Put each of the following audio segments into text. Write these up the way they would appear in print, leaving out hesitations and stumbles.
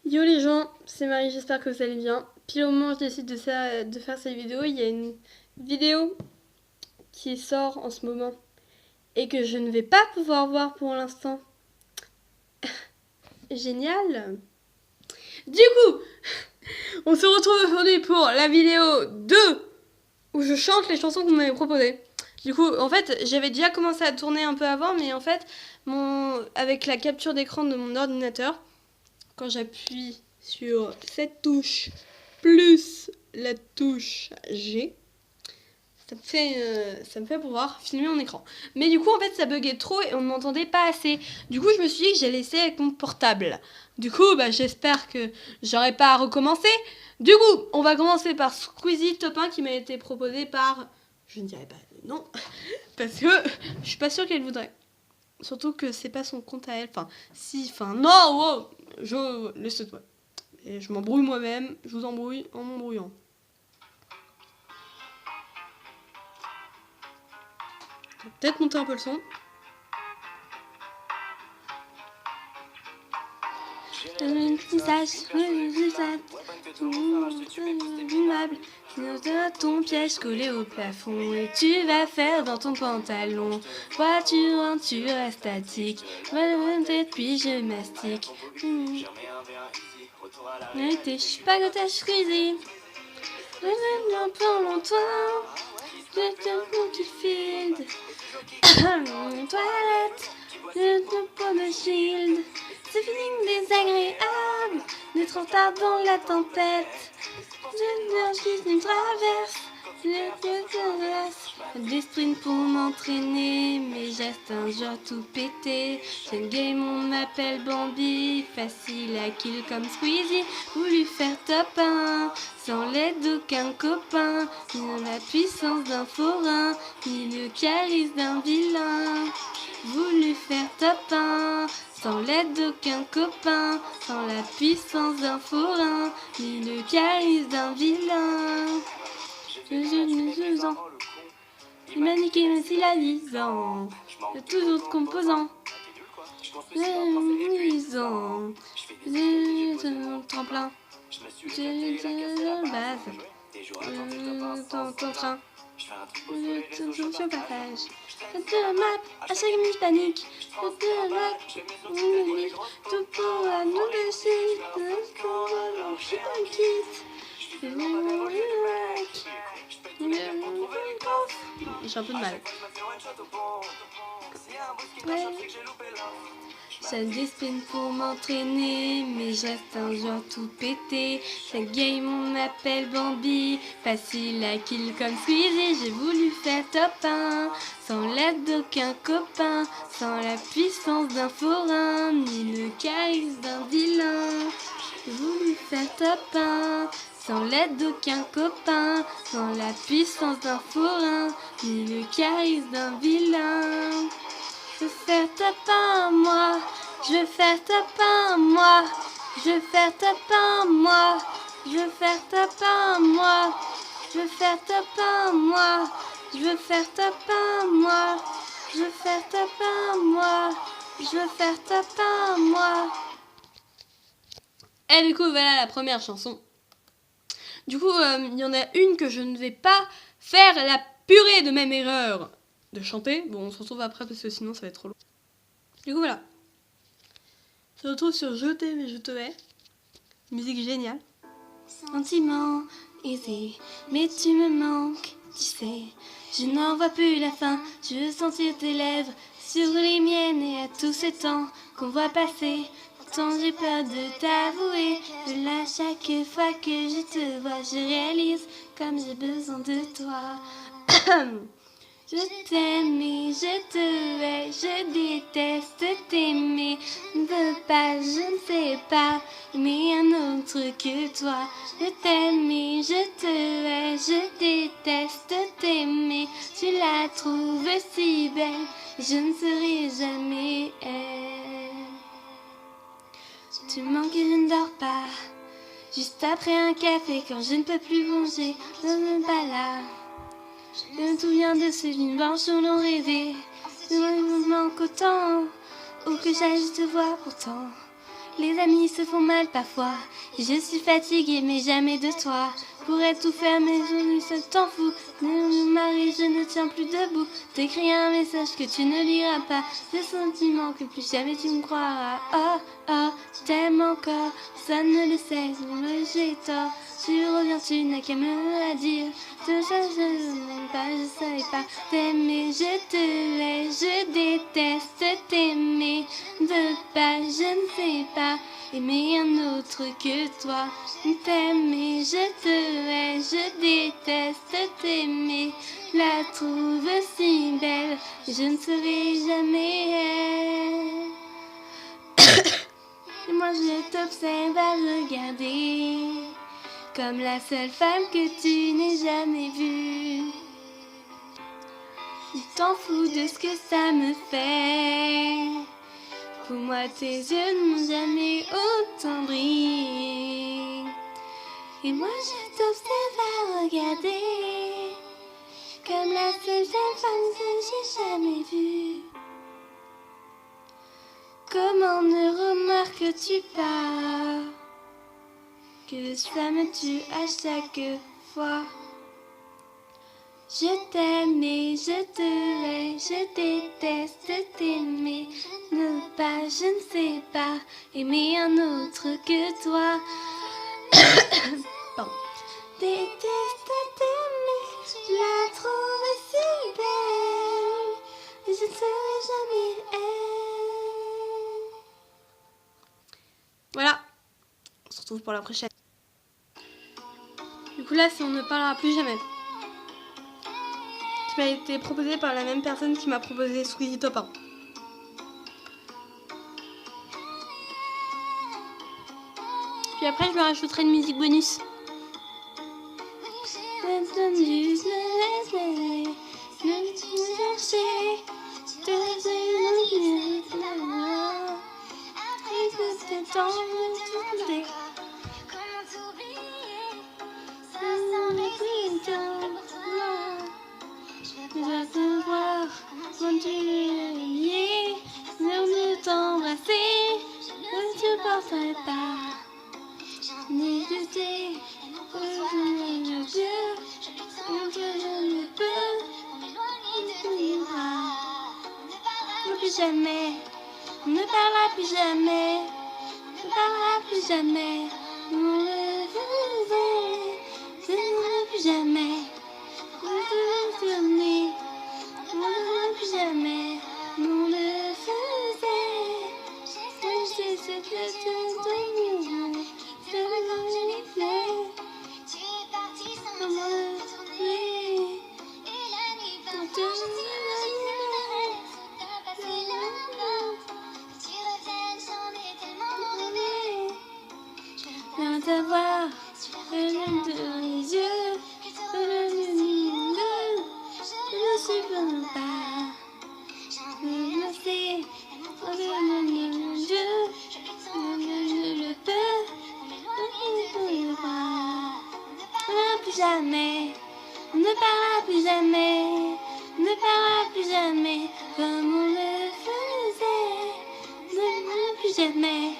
Yo les gens, c'est Marie, j'espère que vous allez bien. Puis au moment où je décide de faire cette vidéo, il y a une vidéo qui sort en ce moment et que je ne vais pas pouvoir voir pour l'instant. Génial. Du coup, on se retrouve aujourd'hui pour la vidéo 2 où je chante les chansons qu'on m'avait proposées. Du coup, en fait, j'avais déjà commencé à tourner un peu avant, mais en fait, avec la capture d'écran de mon ordinateur, quand j'appuie sur cette touche plus la touche G, ça me fait pouvoir filmer mon écran. Mais du coup, en fait, ça buguait trop et on ne m'entendait pas assez. Du coup, je me suis dit que j'allais essayer avec mon portable. Du coup, j'espère que j'aurai pas à recommencer. Du coup, on va commencer par Squeezie Top 1 qui m'a été proposé par... Je ne dirais pas non, parce que je suis pas sûre qu'elle voudrait. Surtout que c'est pas son compte à elle. Non, wow, laisse-toi. Et je m'embrouille moi-même, je vous embrouille en m'embrouillant. Je vais peut-être monter un peu le son. Ton piège collé au plafond et tu vas faire dans ton pantalon. Voiture, tu restes statique. Tête puis je mastique. Je suis pas que ta Squeezie. Un peu longtemps. Je te qui file. Toilette. Le pot de shield. C'est fini désagréable d'être en retard dans la tempête. Je une traverse. Des sprints pour m'entraîner, mais reste un jour tout pété. J'aime game, on m'appelle Bambi, facile à kill comme Squeezie. Voulu faire top 1, sans l'aide d'aucun copain, ni la puissance d'un forain, ni le charisme d'un vilain. Voulu faire top 1, sans l'aide d'aucun copain, sans la puissance d'un forain, ni le charisme d'un vilain. Je maniqué mais s'il a 10 ans. De tous autres composants. Amusant. J'ai tremplin. J'ai base. Ton train. Je partage. De map, à chaque minute panique. De map, on oublie. Tout pour à nous le site. Je suis un kit. J'ai un peu de mal. Ouais. J'ai des spins pour m'entraîner, mais je reste un joueur tout pété. Chaque game on m'appelle Bambi, facile à kill comme Squeezie. J'ai voulu faire top 1, sans l'aide d'aucun copain, sans la puissance d'un forain, ni le charisme d'un vilain. J'ai voulu faire top 1, sans l'aide d'aucun copain, sans la puissance d'un forain, ni le charisme d'un vilain. Je veux faire top 1, moi. Je veux faire top 1, moi. Je veux faire top 1, moi. Je veux faire top 1, moi. Je veux faire top 1, moi. Je veux faire top 1, moi. Je veux faire top 1, moi. Je veux faire top 1, moi. Et du coup, voilà la première chanson. Du coup, il y en a une que je ne vais pas faire la purée de même erreur de chanter. Bon, on se retrouve après parce que sinon ça va être trop long. Du coup, voilà. On se retrouve sur Je t'aime et je te hais. Musique géniale. Sentiment aisé, mais tu me manques, tu sais. Je n'en vois plus la fin, je veux sentir tes lèvres sur les miennes et à tous ces temps qu'on voit passer. Pourtant j'ai peur de t'avouer, de là chaque fois que je te vois, je réalise comme j'ai besoin de toi. Je t'aime et je te hais, je déteste t'aimer. Je ne veux pas, je ne sais pas aimer un autre que toi. Je t'aime et je te hais, je déteste t'aimer. Tu la trouves si belle, je ne serai jamais elle. Tu manques et je ne dors pas, juste après un café quand je ne peux plus manger, je ne suis pas là. Je me souviens de ces lignes blanches où l'on rêvait. Je me manque autant, ou que j'aille te voir pourtant. Les amis se font mal parfois. Et je suis fatiguée mais jamais de toi. Pourrais tout faire mais je ça t'en fous. Mon mari, je ne tiens plus debout. T'écris un message que tu ne liras pas. Le sentiment que plus jamais tu me croiras. Oh, oh, t'aimes encore. Ça ne le sait, moi j'ai tort. Tu reviens, tu n'as qu'à me le dire. Je n'aime pas, je savais pas t'aimer. Je te hais, je déteste t'aimer. De pas, je ne sais pas aimer un autre que toi. T'aimer, je te hais, je déteste t'aimer. La trouve si belle, je ne serai jamais elle. Et moi je t'observe à regarder, comme la seule femme que tu n'aies jamais vue. Tu t'en fous de ce que ça me fait. Pour moi tes yeux ne m'ont jamais autant brillé. Et moi je t'observe à regarder, comme la seule femme que j'ai jamais vue. Comment ne remarques-tu pas que ça me tue à chaque fois? Je t'aime et je te hais, je déteste t'aimer. Ne pas, je ne sais pas aimer un autre que toi. Pardon. Déteste t'aimer, je la trouve si belle. Je ne serai jamais elle. Voilà, on se retrouve pour la prochaine. Du coup là, c'est on ne parlera plus jamais. Qui m'a été proposé par la même personne qui m'a proposé Squeezie Top 1. Puis après, je me rajouterai une musique bonus. Je dois te voir quand tu es lié, ne t'embrasser, ne te porterai pas. Ni douter, je ne peux, plus jamais, on ne parlera plus jamais, on ne parlera plus jamais, on le faisait, ne plus jamais, on ne se tourner, on ne plus jamais, on le faisait, je sais ce que tu donnes, je me plais, tu es parti sans me retourner, et la nuit part, je suis savoir, dans les yeux, je ne supporte pas, je le sais, je le peux, plus jamais, on ne parlera plus jamais, on ne parlera plus jamais, comme on le faisait, ne plus jamais,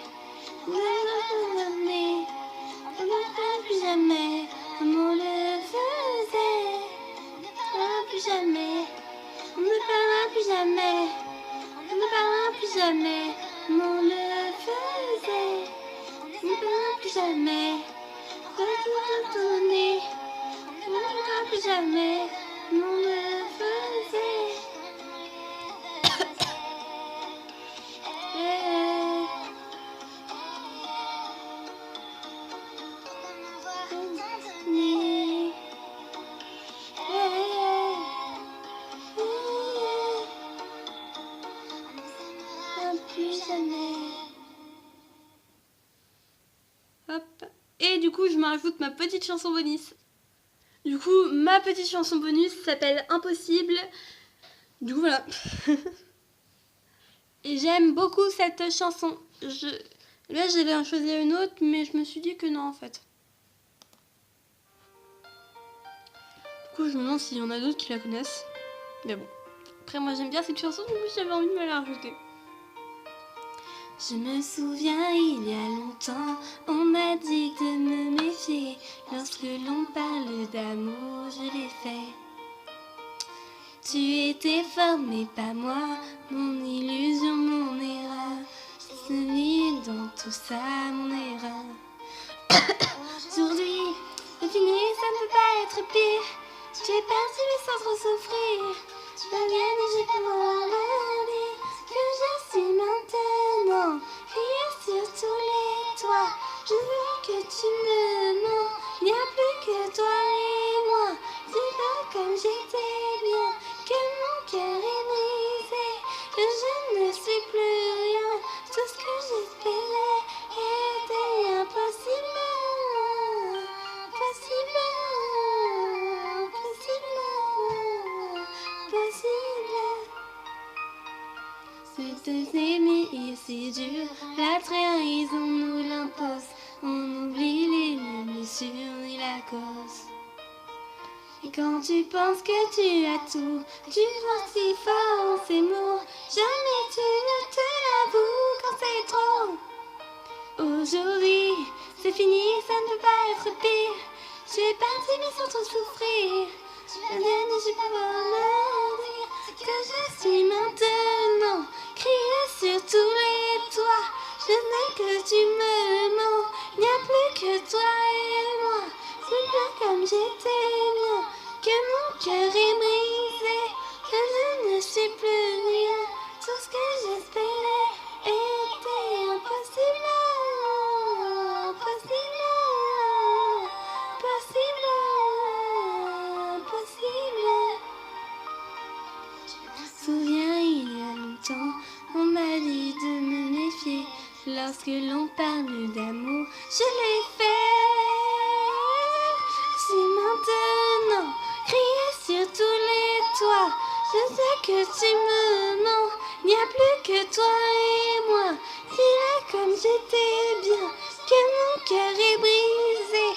on ne plus jamais, comme on le faisait, plus jamais, on ne parlera plus jamais, on ne parlera plus jamais, comme on le faisait, on ne parlera plus jamais, on ne parlera plus jamais, comme on le faisait. Hop. Et du coup, je me rajoute ma petite chanson bonus. Du coup, ma petite chanson bonus s'appelle Impossible. Du coup, voilà. Et j'aime beaucoup cette chanson. Là, j'allais en choisir une autre, mais je me suis dit que non, en fait. Du coup, je me demande s'il y en a d'autres qui la connaissent. Mais bon. Après, moi, j'aime bien cette chanson, du coup, j'avais envie de me la rajouter. Je me souviens, il y a longtemps, on m'a dit de me méfier. Lorsque l'on parle d'amour, je l'ai fait. Tu étais fort, mais pas moi, mon illusion, mon erreur. Je suis dans tout ça, mon erreur. Aujourd'hui, c'est fini, ça ne peut pas être pire. Tu es parti, mais sans trop souffrir. Je reviens et j'ai pas voir le dire que je suis maintenant. Crier sur tous les toits, je veux que tu me mens. Il n'y a plus que toi et moi. C'est pas comme j'étais bien, que mon cœur est brisé, que je ne suis plus rien. Tout ce que j'espérais était impossible. Possible, possible, possible. C'est de s'aimer et c'est dur, la trahison nous l'impose. On oublie les blessures et la cause. Et quand tu penses que tu as tout, tu vois si fort en ces mots. Jamais tu ne te l'avoues quand c'est trop. Aujourd'hui, c'est fini, ça ne peut pas être pire. Tu es parti mais sans trop souffrir. Je viens et je peux me dire que je suis maintenant. Crier sur tous les toits, je sais que tu me mens. Il n'y a plus que toi et moi. C'est pas comme j'étais bien, que mon cœur est brisé, que je ne suis plus rien. Tout ce que j'espérais était impossible. Impossible, possible, possible. Je me souviens, il y a longtemps, on m'a dit de me méfier. Lorsque l'on parle d'amour, je l'ai fait. Si maintenant, crier sur tous les toits, je sais que tu me mens. Il n'y a plus que toi et moi. Dis-le comme j'étais bien, que mon cœur est brisé,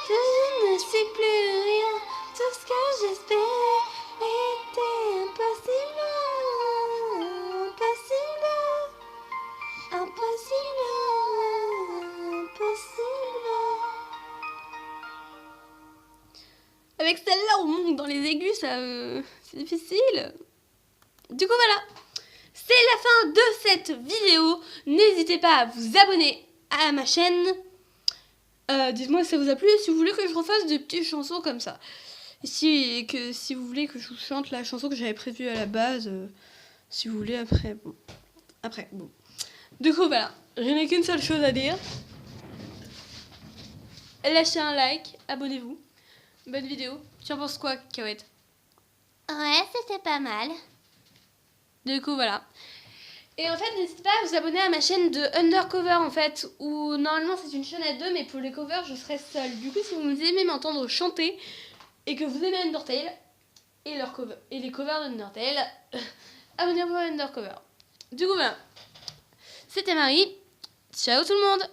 que je ne suis plus rien. Tout ce que j'espérais était impossible. Impossible, impossible, impossible. Avec celle-là, on monte dans les aigus, ça, c'est difficile. Du coup, voilà. C'est la fin de cette vidéo. N'hésitez pas à vous abonner à ma chaîne. Dites-moi si ça vous a plu et si vous voulez que je refasse des petites chansons comme ça. Et si vous voulez que je vous chante la chanson que j'avais prévue à la base, si vous voulez après, bon. Du coup, voilà. Je n'ai qu'une seule chose à dire. Lâchez un like, abonnez-vous. Bonne vidéo. Tu en penses quoi, Kaouette? Ouais, c'était pas mal. Du coup, voilà. Et en fait, n'hésitez pas à vous abonner à ma chaîne de Undercover, en fait, où normalement c'est une chaîne à deux, mais pour les covers, je serai seule. Du coup, si vous aimez m'entendre chanter et que vous aimez Undertale et les covers d'Undertale, abonnez-vous à Undercover. Du coup, voilà. C'était Marie. Ciao tout le monde!